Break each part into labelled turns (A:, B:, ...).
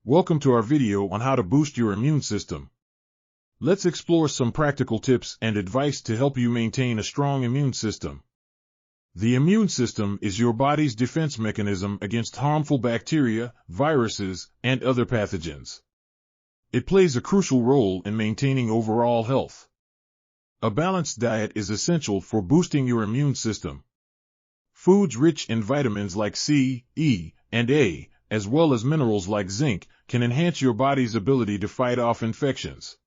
A: Welcome to our video on how to boost your immune system. Let's explore some practical tips and advice to help you maintain a strong immune system. The immune system is your body's defense mechanism against harmful bacteria, viruses, and other pathogens. It plays a crucial role in maintaining overall health. A balanced diet is essential for boosting your immune system. Foods rich in vitamins like C, E, and A, as well as minerals like zinc, can enhance your body's ability to fight off infections.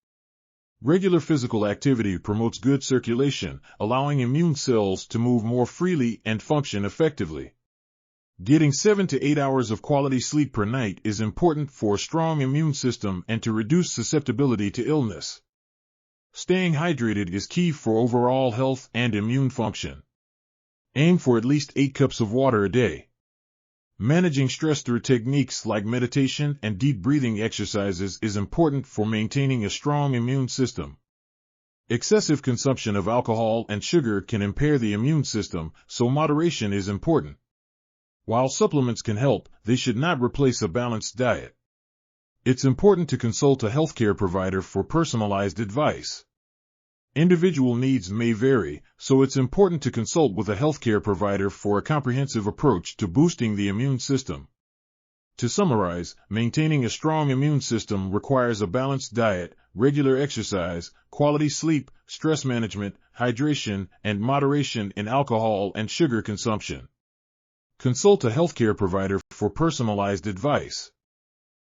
A: Regular physical activity promotes good circulation, allowing immune cells to move more freely and function effectively. Getting 7 to 8 hours of quality sleep per night is important for a strong immune system and to reduce susceptibility to illness. Staying hydrated is key for overall health and immune function. Aim for at least 8 cups of water a day. Managing stress through techniques like meditation and deep breathing exercises is important for maintaining a strong immune system. Excessive consumption of alcohol and sugar can impair the immune system, so moderation is important. While supplements can help, they should not replace a balanced diet. It's important to consult a healthcare provider for personalized advice. Individual needs may vary, so it's important to consult with a healthcare provider for a comprehensive approach to boosting the immune system. To summarize, maintaining a strong immune system requires a balanced diet, regular exercise, quality sleep, stress management, hydration, and moderation in alcohol and sugar consumption. Consult a healthcare provider for personalized advice.